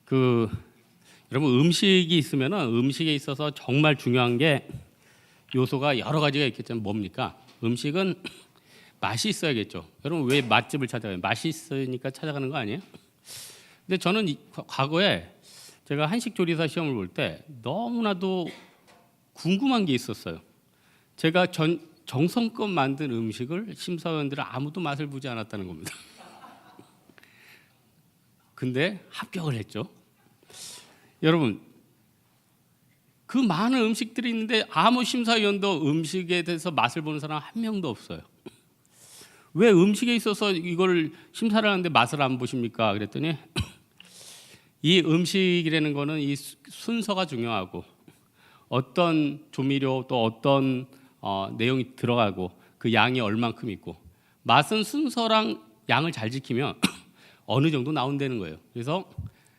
그 여러분 음식이 있으면은 음식에 있어서 정말 중요한 게 요소가 여러 가지가 있겠지만 뭡니까? 음식은 맛이 있어야겠죠. 여러분 왜 맛집을 찾아가요? 맛이 있으니까 찾아가는 거 아니에요? 근데 저는 과거에 제가 한식 조리사 시험을 볼 때 너무나도 궁금한 게 있었어요. 제가 정성껏 만든 음식을 심사위원들은 아무도 맛을 보지 않았다는 겁니다. 근데 합격을 했죠. 여러분 그 많은 음식들이 있는데 아무 심사위원도 음식에 대해서 맛을 보는 사람 한 명도 없어요. 왜 음식에 있어서 이걸 심사를 하는데 맛을 안 보십니까? 그랬더니 이 음식이라는 거는 이 순서가 중요하고 어떤 조미료 또 어떤 내용이 들어가고 그 양이 얼만큼 있고 맛은 순서랑 양을 잘 지키면 어느 정도 나온다는 거예요. 그래서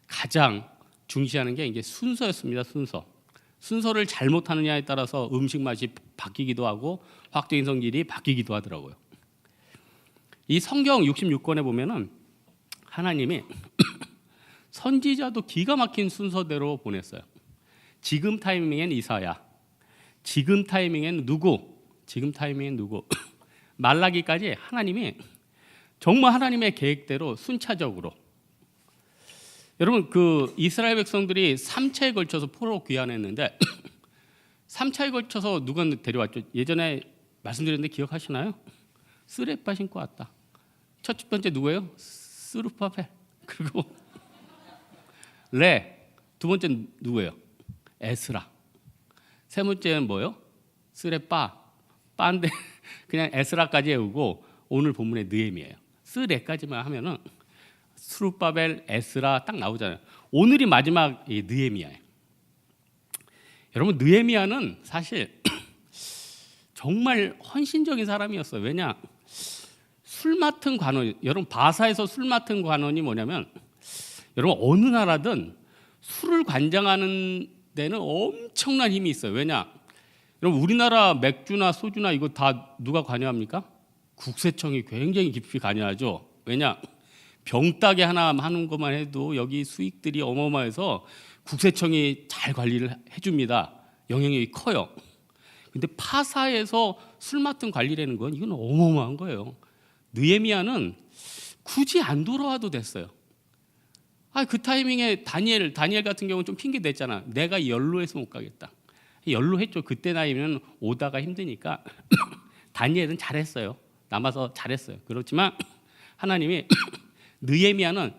가장 중시하는 게 이게 순서였습니다. 순서를 잘못하느냐에 따라서 음식 맛이 바뀌기도 하고 화학적인 성질이 바뀌기도 하더라고요. 이 성경 66권에 보면은 하나님이 선지자도 기가 막힌 순서대로 보냈어요. 지금 타이밍엔 이사야, 지금 타이밍엔 누구, 지금 타이밍엔 누구 말라기까지 하나님이 정말 하나님의 계획대로 순차적으로. 여러분 그 이스라엘 백성들이 3차에 걸쳐서 포로로 귀환했는데 3차에 걸쳐서 누가 데려왔죠? 예전에 말씀드렸는데 기억하시나요? 쓰레빠 신고 왔다. 첫 번째 누구예요? 스루파벨. 그리고 두 번째 누구예요? 에스라. 세 번째는 뭐예요? 쓰레빠. 빠인데 그냥 에스라까지 외우고 오늘 본문의 느헤미야예요. 쓰레까지만 하면은 스루바벨, 에스라 딱 나오잖아요. 오늘이 마지막 느헤미야예요. 여러분 느헤미야는 사실 정말 헌신적인 사람이었어요. 왜냐? 술 맡은 관원, 여러분 바사에서 술 맡은 관원이 뭐냐면 여러분 어느 나라든 술을 관장하는 데는 엄청난 힘이 있어요. 왜냐? 여러분 우리나라 맥주나 소주나 이거 다 누가 관여합니까? 국세청이 굉장히 깊이 관여하죠. 왜냐? 병따개 하나 하는 것만 해도 여기 수익들이 어마어마해서 국세청이 잘 관리를 해줍니다. 영향력이 커요. 근데 파사에서 술 맡은 관리라는 건 이건 어마어마한 거예요. 느헤미야는 굳이 안 돌아와도 됐어요. 그 타이밍에 다니엘 같은 경우는 좀 핑계 댔잖아. 내가 연로해서 못 가겠다. 연로했죠. 그때 나이면 오다가 힘드니까 다니엘은 잘했어요. 남아서 잘했어요. 그렇지만 하나님이 느헤미야는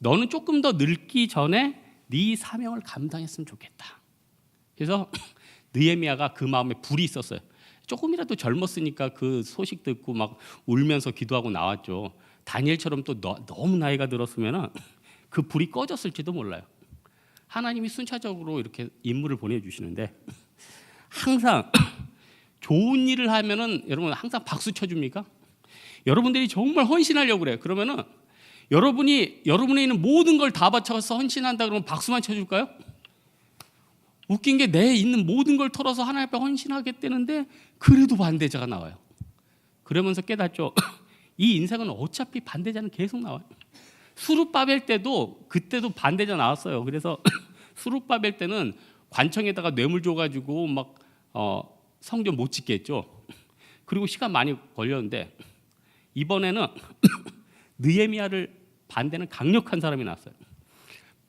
너는 조금 더 늙기 전에 네 사명을 감당했으면 좋겠다. 그래서 느헤미야가 그 마음에 불이 있었어요. 조금이라도 젊었으니까 그 소식 듣고 막 울면서 기도하고 나왔죠. 다니엘처럼 또 너무 나이가 들었으면 그 불이 꺼졌을지도 몰라요. 하나님이 순차적으로 이렇게 인물을 보내주시는데 항상 좋은 일을 하면은 여러분 항상 박수 쳐줍니까? 여러분들이 정말 헌신하려고 그래요. 그러면은 여러분이 여러분에 있는 모든 걸 다 바쳐서 헌신한다 그러면 박수만 쳐줄까요? 웃긴 게 내 있는 모든 걸 털어서 하나님 앞에 헌신하겠다는데 그래도 반대자가 나와요. 그러면서 깨닫죠. 이 인생은 어차피 반대자는 계속 나와요. 수룹바벨 때도 그때도 반대자 나왔어요. 그래서 수룹바벨 때는 관청에다가 뇌물 줘가지고 막 성전 못 짓게 했죠. 그리고 시간 많이 걸렸는데 이번에는 느헤미야를 반대는 강력한 사람이 나왔어요.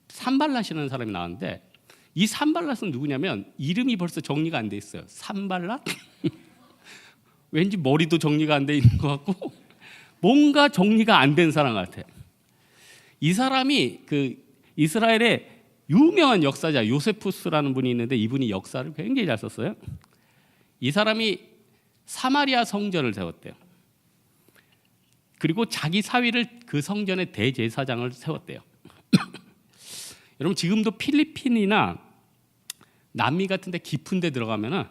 산발랏이라는 사람이 나왔는데 이 산발랏은 누구냐면 이름이 벌써 정리가 안 돼 있어요. 산발랏? 왠지 머리도 정리가 안 돼 있는 것 같고 뭔가 정리가 안 된 사람 같아요. 이 사람이 그 이스라엘의 유명한 역사자 요세푸스라는 분이 있는데 이분이 역사를 굉장히 잘 썼어요. 이 사람이 사마리아 성전을 세웠대요. 그리고 자기 사위를 그 성전의 대제사장을 세웠대요. 여러분 지금도 필리핀이나 남미 같은 데 깊은 데 들어가면은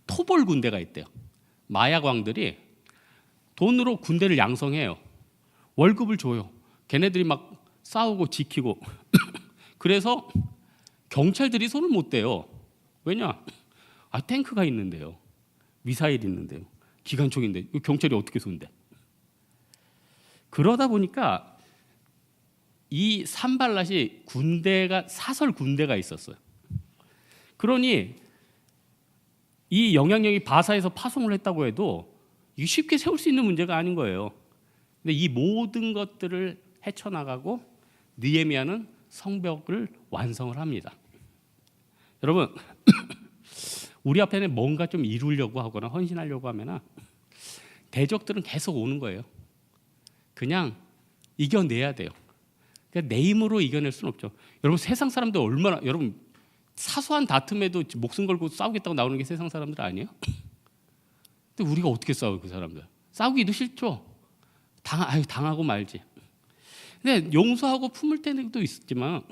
토벌 군대가 있대요. 마약왕들이 돈으로 군대를 양성해요. 월급을 줘요. 걔네들이 막 싸우고 지키고 그래서 경찰들이 손을 못 대요. 왜냐? 탱크가 있는데요. 미사일이 있는데요. 기관총인데 경찰이 어떻게 손대? 그러다 보니까 이 산발랏이 사설 군대가 있었어요. 그러니 이 영향력이 바사에서 파송을 했다고 해도 이게 쉽게 세울 수 있는 문제가 아닌 거예요. 근데 이 모든 것들을 헤쳐나가고 느헤미야는 성벽을 완성을 합니다. 여러분, 우리 앞에는 뭔가 좀 이루려고 하거나 헌신하려고 하면 대적들은 계속 오는 거예요. 그냥 이겨내야 돼요. 그러니까 내 힘으로 이겨낼 수는 없죠. 여러분, 세상 사람들 얼마나, 여러분 사소한 다툼에도 목숨 걸고 싸우겠다고 나오는 게 세상 사람들 아니에요? 근데 우리가 어떻게 싸워요, 그 사람들? 싸우기도 싫죠. 당하고 말지. 근데 용서하고 품을 때도 있지만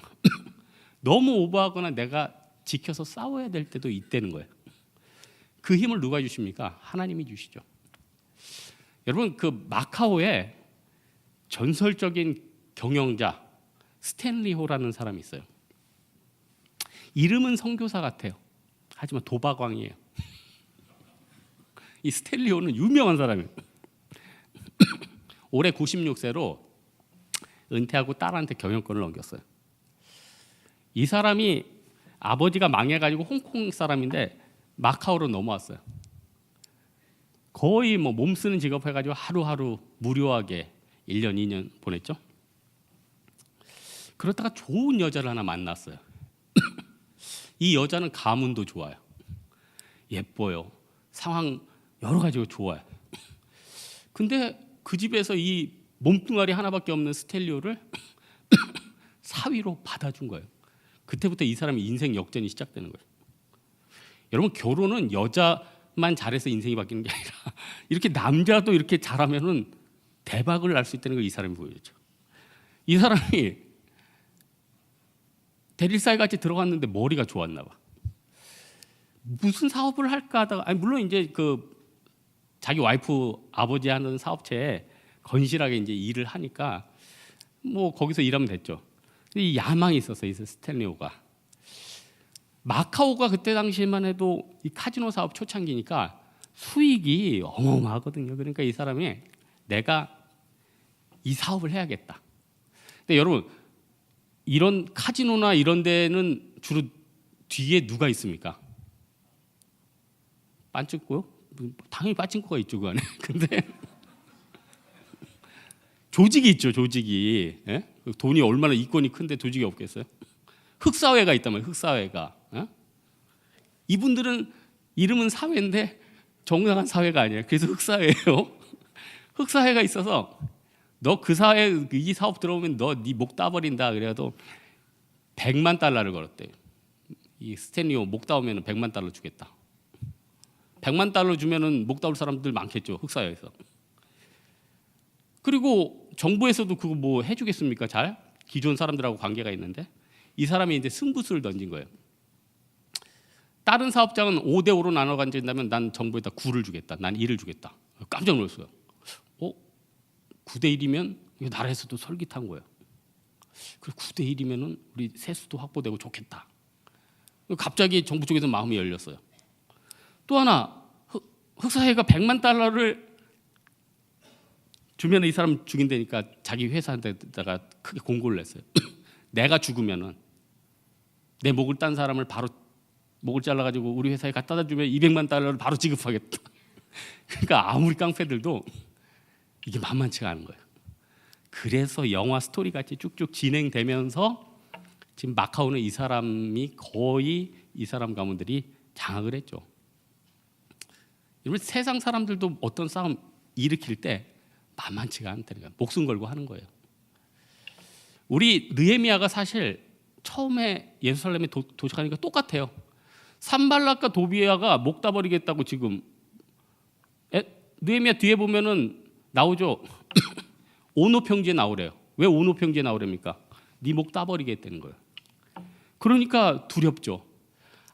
너무 오버하거나 내가 지켜서 싸워야 될 때도 있다는 거예요. 그 힘을 누가 주십니까? 하나님이 주시죠. 여러분, 그 마카오에 전설적인 경영자 스탠리 호라는 사람이 있어요. 이름은 선교사 같아요. 하지만 도박왕이에요. 이 스탠리 호는 유명한 사람이에요. 올해 96세로 은퇴하고 딸한테 경영권을 넘겼어요. 이 사람이 아버지가 망해가지고 홍콩 사람인데 마카오로 넘어왔어요. 거의 뭐 몸 쓰는 직업 해가지고 하루하루 무료하게 1년, 2년 보냈죠. 그러다가 좋은 여자를 하나 만났어요. 이 여자는 가문도 좋아요. 예뻐요. 상황 여러 가지가 좋아요. 근데 그 집에서 이 몸뚱아리 하나밖에 없는 스텔리오를 사위로 받아준 거예요. 그때부터 이 사람의 인생 역전이 시작되는 거예요. 여러분, 결혼은 여자만 잘해서 인생이 바뀌는 게 아니라 이렇게 남자도 이렇게 잘하면은 대박을 날 수 있다는 걸 이 사람이 보여줬죠. 이 사람이 대릴사이 같이 들어갔는데 머리가 좋았나 봐. 무슨 사업을 할까 하다가, 아니 물론 이제 그 자기 와이프 아버지 하는 사업체에 건실하게 이제 일을 하니까 뭐 거기서 일하면 됐죠. 이 야망이 있었어요, 이 스탠리오가. 마카오가 그때 당시에만 해도 이 카지노 사업 초창기니까 수익이 어마어마하거든요. 그러니까 이 사람이 내가 이 사업을 해야겠다. 근데 여러분, 이런 카지노나 이런 데는 주로 뒤에 누가 있습니까? 빤찍고요? 당연히 빠친코가 있죠, 그 안에. 근데 조직이 있죠, 조직이. 예? 돈이 얼마나 이권이 큰데 조직이 없겠어요? 흑사회가 있단 말이에요, 흑사회가. 예? 이분들은 이름은 사회인데 정당한 사회가 아니에요. 그래서 흑사회예요. 흑사회가 있어서 너 그 사회 이 사업 들어오면 너 네 목 따버린다. 그래도 $100만 걸었대요. 이 스탠리오 목 따오면 $100만 주겠다. $100만 주면은 목 따올 사람들 많겠죠, 흑사회에서. 그리고 정부에서도 그거 뭐 해주겠습니까? 잘 기존 사람들하고 관계가 있는데 이 사람이 이제 승부수를 던진 거예요. 다른 사업장은 5대5로 나눠 가진다면 난 정부에다 9를 주겠다. 난 1을 주겠다. 깜짝 놀랐어요. 9대1이면 나라에서도 솔깃한 거예요. 그리고 9대1이면 우리 세수도 확보되고 좋겠다. 갑자기 정부 쪽에서 마음이 열렸어요. 또 하나, 흑사회가 $100만 주면 이 사람 죽인다니까 자기 회사한테다가 크게 공고를 냈어요. 내가 죽으면은 내 목을 딴 사람을 바로 목을 잘라가지고 우리 회사에 갖다 주면 $200만 바로 지급하겠다. 그러니까 아무리 깡패들도 이게 만만치가 않은 거예요. 그래서 영화 스토리 같이 쭉쭉 진행되면서 지금 마카오는 이 사람이 거의 이 사람 가문들이 장악을 했죠. 여러분, 세상 사람들도 어떤 싸움 일으킬 때 만만치가 않다니까. 목숨 걸고 하는 거예요. 우리 느헤미야가 사실 처음에 예루살렘에 도착하니까 똑같아요. 산발락과 도비야가 목 따버리겠다고 지금 느헤미야 뒤에 보면은 나오죠. 오노평지에 나오래요. 왜 오노평지에 나오랍니까? 네 목 따버리겠다는 거예요. 그러니까 두렵죠.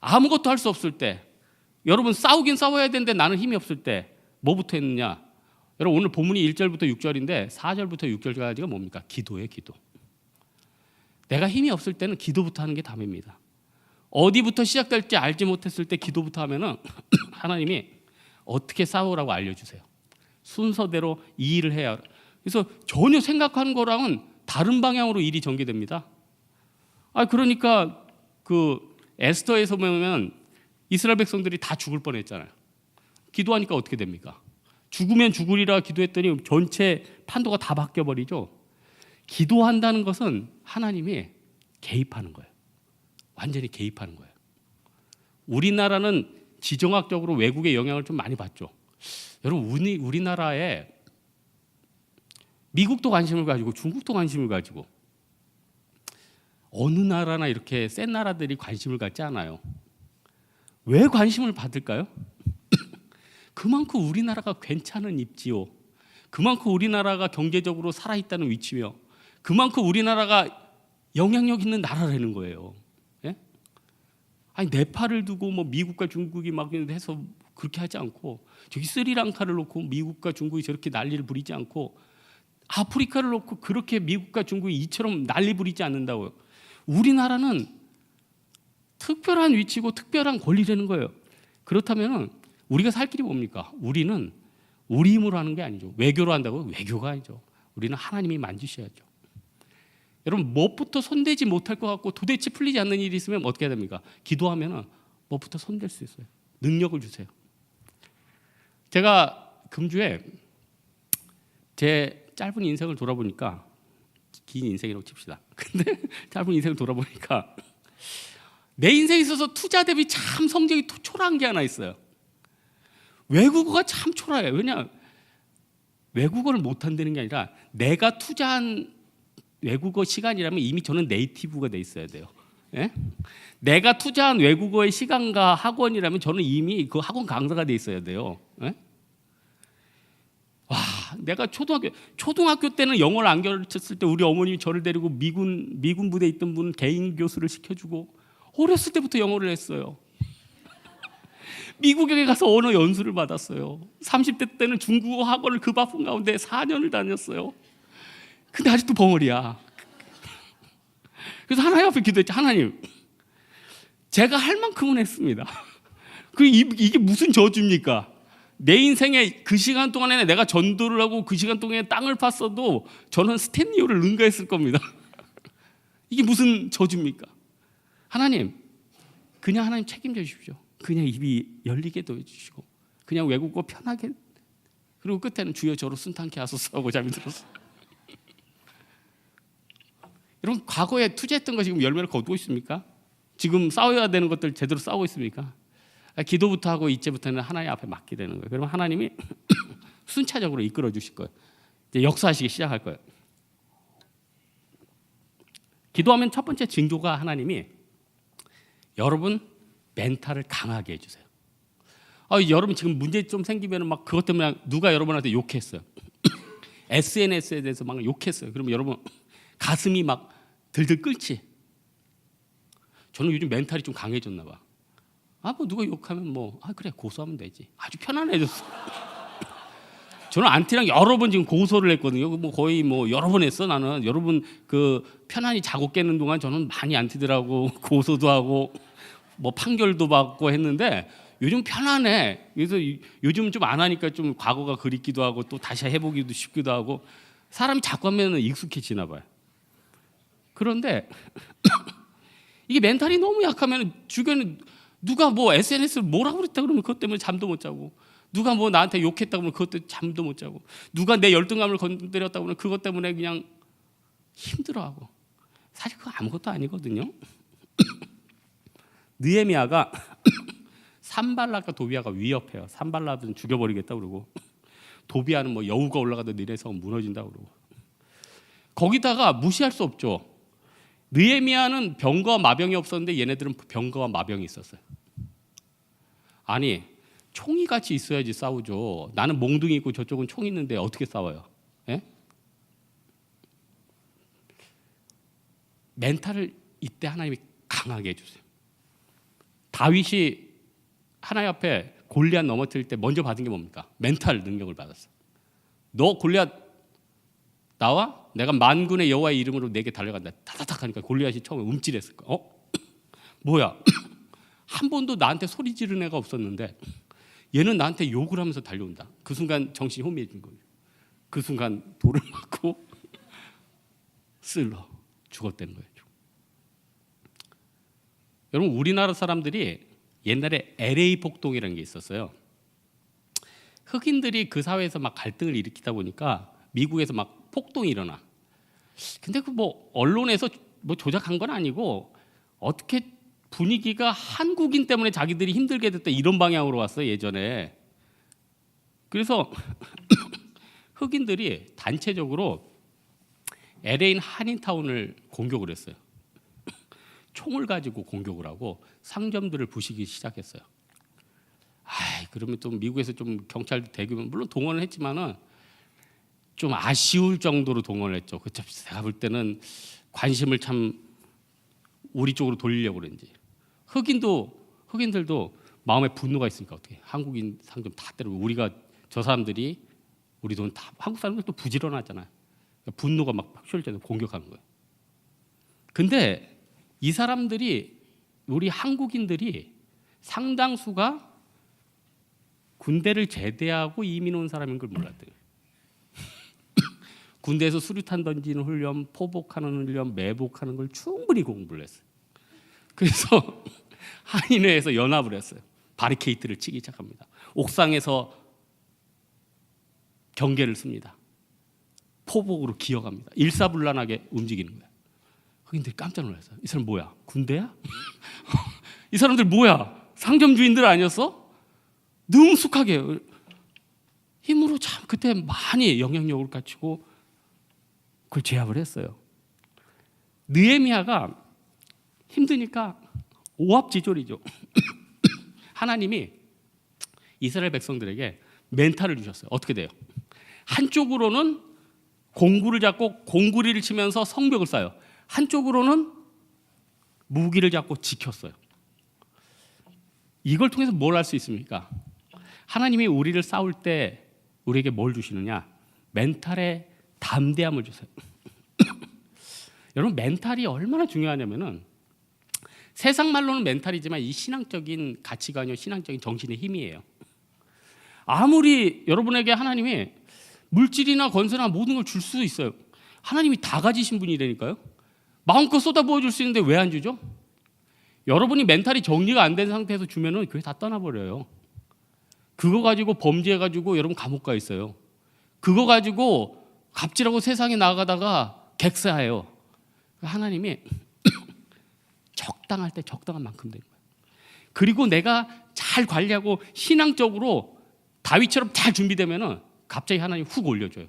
아무것도 할 수 없을 때, 여러분 싸우긴 싸워야 되는데 나는 힘이 없을 때 뭐부터 했느냐? 여러분 오늘 본문이 1절부터 6절인데 4절부터 6절까지가 뭡니까? 기도예요, 기도. 내가 힘이 없을 때는 기도부터 하는 게 답입니다. 어디부터 시작될지 알지 못했을 때 기도부터 하면은 하나님이 어떻게 싸우라고 알려주세요. 순서대로 이 일을 해야. 그래서 전혀 생각하는 거랑은 다른 방향으로 일이 전개됩니다. 그러니까 그 에스더에서 보면 이스라엘 백성들이 다 죽을 뻔했잖아요. 기도하니까 어떻게 됩니까? 죽으면 죽으리라 기도했더니 전체 판도가 다 바뀌어버리죠. 기도한다는 것은 하나님이 개입하는 거예요. 완전히 개입하는 거예요. 우리나라는 지정학적으로 외국의 영향을 좀 많이 받죠. 여러분, 우리나라에 미국도 관심을 가지고 중국도 관심을 가지고 어느 나라나 이렇게 센 나라들이 관심을 갖지 않아요. 왜 관심을 받을까요? 그만큼 우리나라가 괜찮은 입지요. 그만큼 우리나라가 경제적으로 살아있다는 위치며 그만큼 우리나라가 영향력 있는 나라라는 거예요. 예? 네팔을 두고 뭐 미국과 중국이 막 해서 그렇게 하지 않고 저기 스리랑카를 놓고 미국과 중국이 저렇게 난리를 부리지 않고 아프리카를 놓고 그렇게 미국과 중국이 이처럼 난리 부리지 않는다고요. 우리나라는 특별한 위치고 특별한 권리라는 거예요. 그렇다면 우리가 살 길이 뭡니까? 우리는 우리 힘으로 하는 게 아니죠. 외교로 한다고? 외교가 아니죠. 우리는 하나님이 만지셔야죠. 여러분, 무엇부터 손대지 못할 것 같고 도대체 풀리지 않는 일이 있으면 어떻게 해야 됩니까? 기도하면 무엇부터 손댈 수 있어요. 능력을 주세요. 제가 금주에 제 짧은 인생을 돌아보니까, 긴 인생이라고 칩시다. 근데 짧은 인생을 돌아보니까 내 인생에 있어서 투자 대비 참 성적이 초라한 게 하나 있어요. 외국어가 참 초라해요. 왜냐, 외국어를 못한다는 게 아니라 내가 투자한 외국어 시간이라면 이미 저는 네이티브가 돼 있어야 돼요. 예? 내가 투자한 외국어의 시간과 학원이라면 저는 이미 그 학원 강사가 돼 있어야 돼요. 예? 와, 내가 초등학교 때는 영어를 안 가르쳤을 때 우리 어머님이 저를 데리고 미군 부대에 있던 분은 개인 교수를 시켜주고 어렸을 때부터 영어를 했어요. 미국에 가서 언어 연수를 받았어요. 30대 때는 중국어 학원을 그 바쁜 가운데 4년을 다녔어요. 근데 아직도 벙어리야. 그래서 하나님 앞에 기도했지. 하나님, 제가 할 만큼은 했습니다. 이게 무슨 저주입니까? 내 인생에 그 시간 동안에 내가 전도를 하고 그 시간 동안에 땅을 팠어도 저는 스탠리오를 능가했을 겁니다. 이게 무슨 저주입니까? 하나님, 그냥 하나님 책임져 주십시오. 그냥 입이 열리게도 해주시고 그냥 외국어 편하게, 그리고 끝에는 주여 저로 순탄케 하소서 하고 잠이 들었어요. 여러분, 과거에 투자했던 거 지금 열매를 거두고 있습니까? 지금 싸워야 되는 것들 제대로 싸우고 있습니까? 기도부터 하고 이제부터는 하나님 앞에 맡기려는 거예요. 그러면 하나님이 순차적으로 이끌어 주실 거예요. 이제 역사하시기 시작할 거예요. 기도하면 첫 번째 징조가 하나님이 여러분 멘탈을 강하게 해주세요. 여러분 지금 문제 좀 생기면 막 그것 때문에 누가 여러분한테 욕했어요. SNS에 대해서 막 욕했어요. 그러면 여러분 가슴이 막 들들 끓지. 저는 요즘 멘탈이 좀 강해졌나 봐. 뭐 누가 욕하면 그래 고소하면 되지. 아주 편안해졌어. 저는 안티랑 여러 번 지금 고소를 했거든요. 거의 여러 번 했어. 나는 여러분 그 편안히 자고 깨는 동안 저는 많이 안티들하고 고소도 하고 판결도 받고 했는데 요즘 편안해. 그래서 요즘 좀 안 하니까 좀 과거가 그립기도 하고 또 다시 해보기도 쉽기도 하고 사람이 자꾸 하면 익숙해지나 봐요. 그런데 이게 멘탈이 너무 약하면 주변에 누가 SNS를 뭐라고 그랬다 그러면 그것 때문에 잠도 못 자고, 누가 나한테 욕했다 그러면 그것 때문에 잠도 못 자고, 누가 내 열등감을 건드렸다 그러면 그것 때문에 그냥 힘들어하고. 사실 그거 아무것도 아니거든요. 느헤미야가 산발락과 도비아가 위협해요. 산발락은 죽여버리겠다 그러고 도비아는 여우가 올라가도 니네 성 무너진다 그러고. 거기다가 무시할 수 없죠. 느헤미야는 병거와 마병이 없었는데 얘네들은 병거와 마병이 있었어요. 아니, 총이 같이 있어야지 싸우죠. 나는 몽둥이 있고 저쪽은 총 있는데 어떻게 싸워요? 예? 멘탈을 이때 하나님이 강하게 해주세요. 다윗이 하나님 앞에 골리앗 넘어뜨릴 때 먼저 받은 게 뭡니까? 멘탈 능력을 받았어. 너 골리앗 나와? 내가 만군의 여호와의 이름으로 내게 달려간다. 다다닥 하니까 골리앗이 처음에 움찔했을 거야. 뭐야? 한 번도 나한테 소리 지르는 애가 없었는데 얘는 나한테 욕을 하면서 달려온다. 그 순간 정신이 혼미해진 거예요. 그 순간 돌을 맞고 쓸러 죽었다는 거예요. 여러분, 우리나라 사람들이 옛날에 LA 폭동이라는 게 있었어요. 흑인들이 그 사회에서 막 갈등을 일으키다 보니까 미국에서 막 폭동이 일어나. 근데 그 뭐 언론에서 뭐 조작한 건 아니고 어떻게 분위기가 한국인 때문에 자기들이 힘들게 됐다 이런 방향으로 왔어요, 예전에. 그래서 흑인들이 단체적으로 LA 한인타운을 공격을 했어요. 총을 가지고 공격을 하고 상점들을 부수기 시작했어요. 그러면 또 미국에서 좀 경찰 대규모 물론 동원을 했지만은 좀 아쉬울 정도로 동원을 했죠. 그쵸? 제가 볼 때는 관심을 참 우리 쪽으로 돌리려고 그랬는지. 흑인들도 마음에 분노가 있으니까 어떻게 한국인 상점 다 때리고 우리가 저 사람들이 우리 돈 다 한국 사람들 또 부지런하잖아요. 그러니까 분노가 막 휘둘려서 공격하는 거예요. 근데 이 사람들이 우리 한국인들이 상당수가 군대를 제대하고 이민 온 사람인 걸 몰랐대요. 군대에서 수류탄 던지는 훈련, 포복하는 훈련, 매복하는 걸 충분히 공부를 했어요. 그래서 한인회에서 연합을 했어요. 바리케이트를 치기 시작합니다. 옥상에서 경계를 씁니다. 포복으로 기어갑니다. 일사불란하게 움직이는 거예요. 흑인들이 깜짝 놀랐어요. 이 사람 뭐야? 군대야? 이 사람들 뭐야? 상점 주인들 아니었어? 능숙하게 힘으로 참 그때 많이 영향력을 갖추고 그걸 제압을 했어요. 느헤미야가 힘드니까 오합지졸이죠. 하나님이 이스라엘 백성들에게 멘탈을 주셨어요. 어떻게 돼요? 한쪽으로는 공구를 잡고 공구리를 치면서 성벽을 쌓아요. 한쪽으로는 무기를 잡고 지켰어요. 이걸 통해서 뭘 할 수 있습니까? 하나님이 우리를 싸울 때 우리에게 뭘 주시느냐? 멘탈의 담대함을 주세요. 여러분, 멘탈이 얼마나 중요하냐면은 세상 말로는 멘탈이지만 이 신앙적인 가치관이요, 신앙적인 정신의 힘이에요. 아무리 여러분에게 하나님이 물질이나 권세나 모든 걸 줄 수 있어요. 하나님이 다 가지신 분이라니까요. 마음껏 쏟아부어 줄 수 있는데 왜 안 주죠? 여러분이 멘탈이 정리가 안 된 상태에서 주면은 교회 다 떠나버려요. 그거 가지고 범죄해가지고 여러분 감옥 가 있어요. 그거 가지고 갑질하고 세상에 나가다가 객사해요. 하나님이 적당할 때 적당한 만큼 되는 거예요. 그리고 내가 잘 관리하고 신앙적으로 다윗처럼 잘 준비되면은 갑자기 하나님 훅 올려줘요.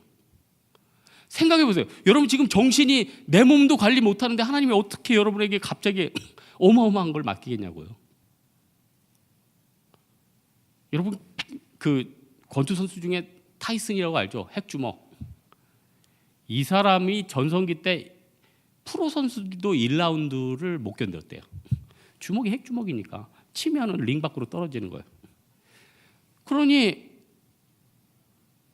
생각해 보세요. 여러분 지금 정신이 내 몸도 관리 못하는데 하나님이 어떻게 여러분에게 갑자기 어마어마한 걸 맡기겠냐고요. 여러분 그 권투 선수 중에 타이슨이라고 알죠? 핵주먹. 이 사람이 전성기 때 프로 선수들도 1라운드를 못 견뎠대요. 주먹이 핵주먹이니까 치면은 링 밖으로 떨어지는 거예요. 그러니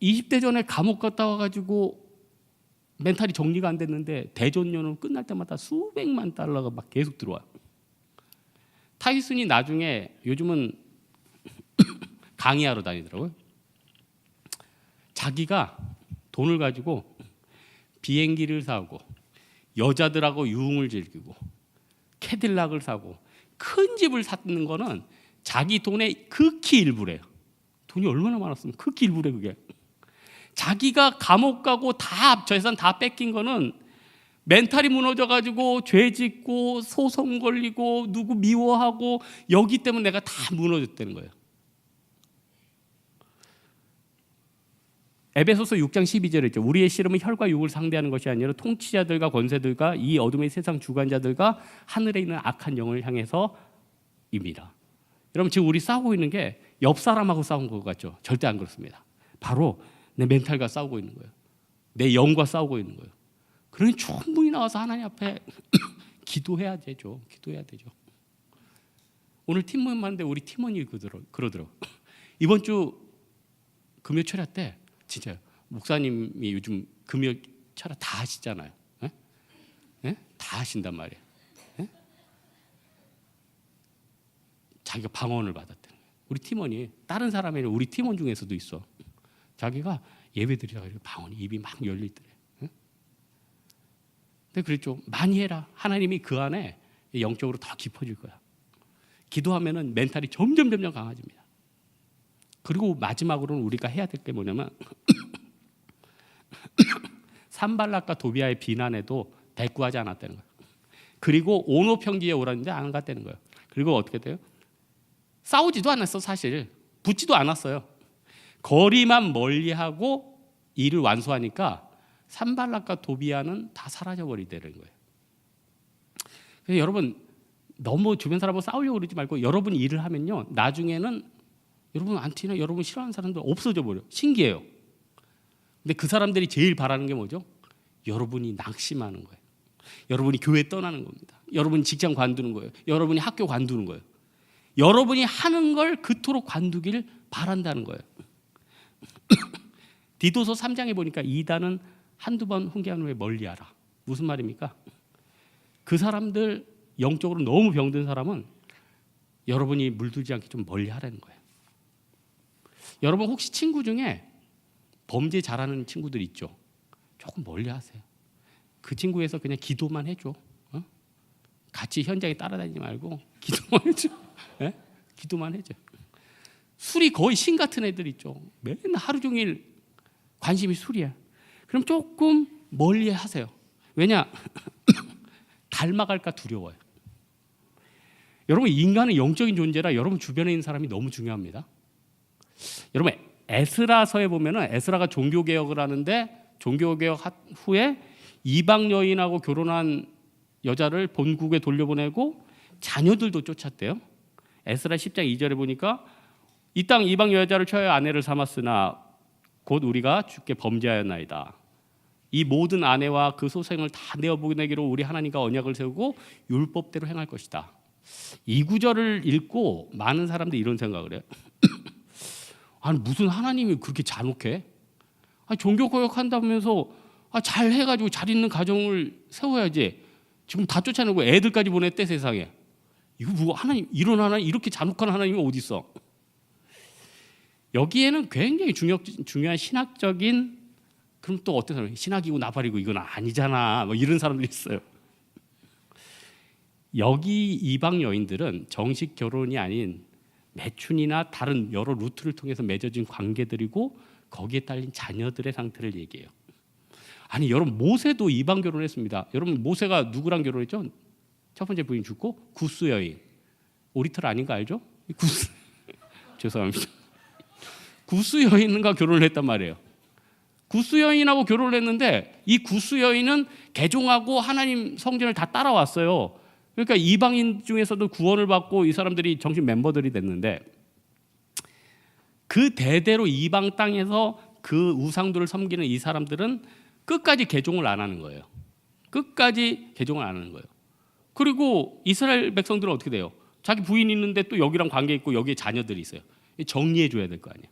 20대 전에 감옥 갔다 와가지고 멘탈이 정리가 안 됐는데 대전료는 끝날 때마다 수백만 달러가 막 계속 들어와요. 타이슨이 나중에 요즘은 강의하러 다니더라고요. 자기가 돈을 가지고 비행기를 사고 여자들하고 유흥을 즐기고 캐딜락을 사고 큰 집을 샀는 거는 자기 돈의 극히 일부래요. 돈이 얼마나 많았으면 극히 일부래 그게. 자기가 감옥 가고 다 재산 다 뺏긴 거는 멘탈이 무너져가지고 죄 짓고 소송 걸리고 누구 미워하고 여기 때문에 내가 다 무너졌다는 거예요. 에베소서 6장 12절에 있죠. 우리의 씨름은 혈과 육을 상대하는 것이 아니라 통치자들과 권세들과 이 어둠의 세상 주관자들과 하늘에 있는 악한 영을 향해서입니다. 여러분 지금 우리 싸우고 있는 게 옆 사람하고 싸운 것 같죠? 절대 안 그렇습니다. 바로 내 멘탈과 싸우고 있는 거예요. 내 영과 싸우고 있는 거예요. 그러니 충분히 나와서 하나님 앞에 기도해야 되죠. 기도해야 되죠. 오늘 팀 모임 하는데 우리 팀원이 그러더라고요. 이번 주 금요 철야 때 진짜 목사님이 요즘 금요 철야 다 하시잖아요. 에? 에? 다 하신단 말이에요. 에? 자기가 방언을 받았다는 거예요. 우리 팀원이 다른 사람이 아니라 우리 팀원 중에서도 있어. 자기가 예배 드리다가 방언이 입이 막 열리더래. 에? 근데 그랬죠. 많이 해라. 하나님이 그 안에 영적으로 더 깊어질 거야. 기도하면은 멘탈이 점점 강해집니다. 그리고 마지막으로는 우리가 해야 될 게 뭐냐면 산발락과 도비아의 비난에도 대꾸하지 않았다는 거예요. 그리고 오노 평지에 오라는데 안 갔다는 거예요. 그리고 어떻게 돼요? 싸우지도 않았어. 사실 붙지도 않았어요. 거리만 멀리하고 일을 완수하니까 산발락과 도비아는 다 사라져버리다는 거예요. 그래서 여러분 너무 주변 사람하고 싸우려고 그러지 말고 여러분이 일을 하면요, 나중에는 여러분 안티나 여러분 싫어하는 사람들 없어져 버려. 신기해요. 근데 그 사람들이 제일 바라는 게 뭐죠? 여러분이 낙심하는 거예요. 여러분이 교회 떠나는 겁니다. 여러분이 직장 관두는 거예요. 여러분이 학교 관두는 거예요. 여러분이 하는 걸 그토록 관두길 바란다는 거예요. 디도서 3장에 보니까 이단은 한두 번 훈계한 후에 멀리하라. 무슨 말입니까? 그 사람들 영적으로 너무 병든 사람은 여러분이 물들지 않게 좀 멀리하라는 거예요. 여러분 혹시 친구 중에 범죄 잘하는 친구들 있죠? 조금 멀리하세요. 그 친구에서 그냥 기도만 해줘. 같이 현장에 따라다니지 말고 기도만 해줘. 네? 기도만 해줘. 술이 거의 신 같은 애들 있죠. 맨날 하루 종일 관심이 술이야. 그럼 조금 멀리 하세요. 왜냐? 닮아갈까 두려워요. 여러분 인간은 영적인 존재라 여러분 주변에 있는 사람이 너무 중요합니다. 여러분 에스라서에 보면은 에스라가 종교개혁을 하는데 종교개혁 후에 이방 여인하고 결혼한 여자를 본국에 돌려보내고 자녀들도 쫓았대요. 에스라 10장 2절에 보니까 이 땅 이방 여자를 쳐야 아내를 삼았으나 곧 우리가 주께 범죄하였나이다. 이 모든 아내와 그 소생을 다 내어보내기로 우리 하나님과 언약을 세우고 율법대로 행할 것이다. 이 구절을 읽고 많은 사람들이 이런 생각을 해요. 아니 무슨 하나님이 그렇게 잔혹해? 종교개혁한다면서 잘 해가지고 잘 있는 가정을 세워야지. 지금 다 쫓아내고 애들까지 보냈대 세상에. 이거 뭐 하나님 이런 하나님 이렇게 잔혹한 하나님이 어디 있어? 여기에는 굉장히 중요한 신학적인 그럼 또 어떤 사람이 신학이고 나발이고 이건 아니잖아. 뭐 이런 사람들이 있어요. 여기 이방 여인들은 정식 결혼이 아닌 매춘이나 다른 여러 루트를 통해서 맺어진 관계들이고 거기에 딸린 자녀들의 상태를 얘기해요. 아니 여러분 모세도 이방 결혼했습니다. 여러분 모세가 누구랑 결혼했죠? 첫 번째 부인 죽고 구스 여인. 오리털 아닌 거 알죠? 구스 죄송합니다. 구스 여인과 결혼을 했단 말이에요. 구스 여인하고 결혼을 했는데 이 구스 여인은 개종하고 하나님 성전을 다 따라왔어요. 그러니까 이방인 중에서도 구원을 받고 이 사람들이 정식 멤버들이 됐는데 그 대대로 이방 땅에서 그 우상들을 섬기는 이 사람들은 끝까지 개종을 안 하는 거예요. 끝까지 개종을 안 하는 거예요. 그리고 이스라엘 백성들은 어떻게 돼요? 자기 부인이 있는데 또 여기랑 관계 있고 여기에 자녀들이 있어요. 정리해 줘야 될 거 아니에요.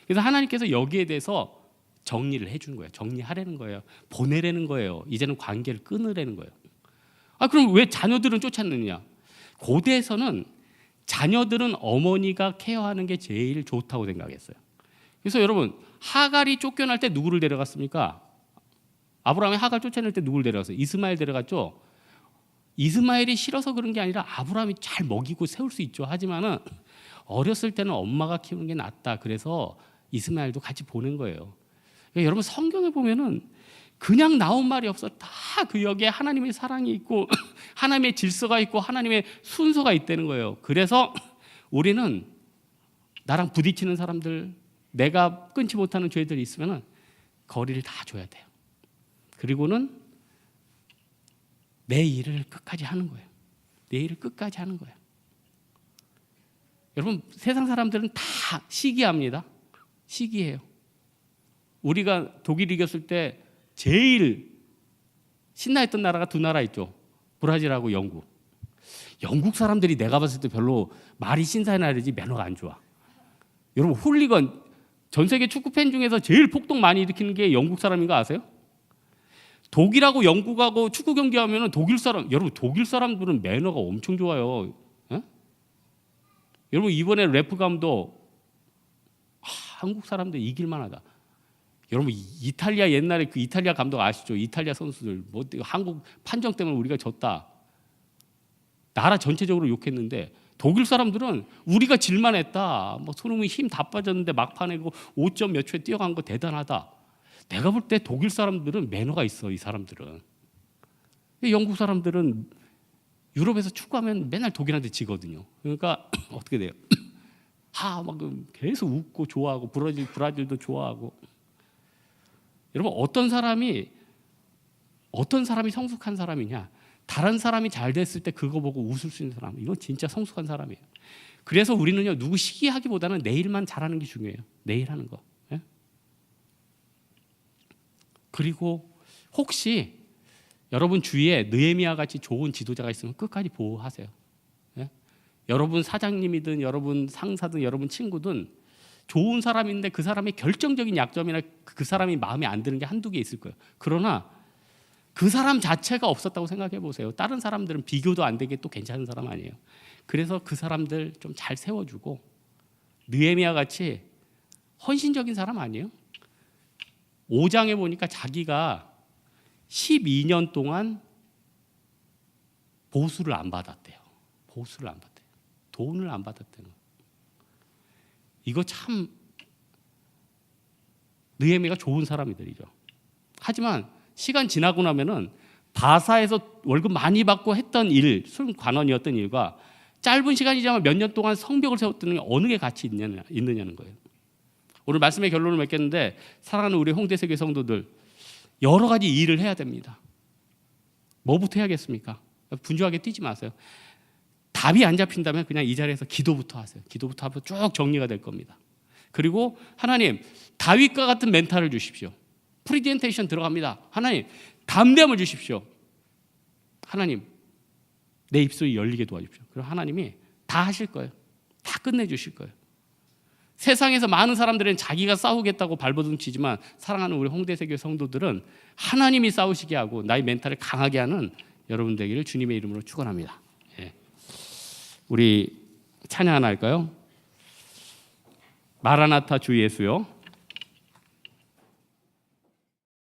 그래서 하나님께서 여기에 대해서 정리를 해주는 거예요. 정리하라는 거예요. 보내라는 거예요. 이제는 관계를 끊으라는 거예요. 그럼 왜 자녀들은 쫓았느냐? 고대에서는 자녀들은 어머니가 케어하는 게 제일 좋다고 생각했어요. 그래서 여러분 하갈이 쫓겨날 때 누구를 데려갔습니까? 아브라함이 하갈 쫓아낼 때 누구를 데려갔어요? 이스마엘 데려갔죠. 이스마엘이 싫어서 그런 게 아니라 아브라함이 잘 먹이고 세울 수 있죠. 하지만은 어렸을 때는 엄마가 키우는 게 낫다. 그래서 이스마엘도 같이 보낸 거예요. 그러니까 여러분 성경에 보면은 그냥 나온 말이 없어. 다 그 여기에 하나님의 사랑이 있고 하나님의 질서가 있고 하나님의 순서가 있다는 거예요. 그래서 우리는 나랑 부딪히는 사람들, 내가 끊지 못하는 죄들이 있으면은 거리를 다 줘야 돼요. 그리고는 내 일을 끝까지 하는 거예요. 내 일을 끝까지 하는 거예요. 여러분 세상 사람들은 다 시기합니다. 시기해요. 우리가 독일 이겼을 때 제일 신나했던 나라가 두 나라 있죠. 브라질하고 영국. 영국 사람들이 내가 봤을 때 별로 말이 신사나리지 매너가 안 좋아. 여러분 홀리건 전 세계 축구 팬 중에서 제일 폭동 많이 일으키는 게 영국 사람인 거 아세요? 독일하고 영국하고 축구 경기하면 독일 사람, 여러분 독일 사람들은 매너가 엄청 좋아요. 에? 여러분 이번에 래프 감독 한국 사람들 이길만하다. 여러분 이탈리아 옛날에 그 이탈리아 감독 아시죠? 이탈리아 선수들 뭐 한국 판정 때문에 우리가 졌다. 나라 전체적으로 욕했는데 독일 사람들은 우리가 질만했다. 뭐 손흥민 힘 다 빠졌는데 막판에 그 5점 몇 초에 뛰어간 거 대단하다. 내가 볼 때 독일 사람들은 매너가 있어. 이 사람들은. 영국 사람들은 유럽에서 축구하면 맨날 독일한테 지거든요. 그러니까 어떻게 돼요? 막 계속 웃고 좋아하고 브라질도 좋아하고. 여러분 어떤 사람이 성숙한 사람이냐? 다른 사람이 잘 됐을 때 그거 보고 웃을 수 있는 사람, 이건 진짜 성숙한 사람이에요. 그래서 우리는요 누구 시기하기보다는 내일만 잘하는 게 중요해요. 내일 하는 거. 예? 그리고 혹시 여러분 주위에 느헤미야 같이 좋은 지도자가 있으면 끝까지 보호하세요. 예? 여러분 사장님이든 여러분 상사든 여러분 친구든 좋은 사람인데 그 사람의 결정적인 약점이나 그 사람이 마음에 안 드는 게 한두 개 있을 거예요. 그러나 그 사람 자체가 없었다고 생각해 보세요. 다른 사람들은 비교도 안 되게 또 괜찮은 사람 아니에요. 그래서 그 사람들 좀 잘 세워주고, 느헤미야 같이 헌신적인 사람 아니에요? 5장에 보니까 자기가 12년 동안 보수를 안 받았대요. 보수를 안 받대요. 돈을 안 받았대요. 이거 참 느헤미야가 좋은 사람이들이죠. 하지만 시간 지나고 나면은 바사에서 월급 많이 받고 했던 일, 순관원이었던 일과 짧은 시간이지만 몇 년 동안 성벽을 세웠던 게 어느 게 가치 있느냐는 거예요. 오늘 말씀의 결론을 맺겠는데, 사랑하는 우리 홍대세계 성도들, 여러 가지 일을 해야 됩니다. 뭐부터 해야겠습니까? 분주하게 뛰지 마세요. 답이 안 잡힌다면 그냥 이 자리에서 기도부터 하세요. 기도부터 하면 쭉 정리가 될 겁니다. 그리고 하나님, 다윗과 같은 멘탈을 주십시오. 프리젠테이션 들어갑니다. 하나님, 담대함을 주십시오. 하나님, 내 입술이 열리게 도와주십시오. 그럼 하나님이 다 하실 거예요. 다 끝내주실 거예요. 세상에서 많은 사람들은 자기가 싸우겠다고 발버둥 치지만, 사랑하는 우리 홍대세교 성도들은 하나님이 싸우시게 하고 나의 멘탈을 강하게 하는 여러분 되기를 주님의 이름으로 축원합니다. 예. 우리 찬양 하나 할까요? 마라나타 주 예수요.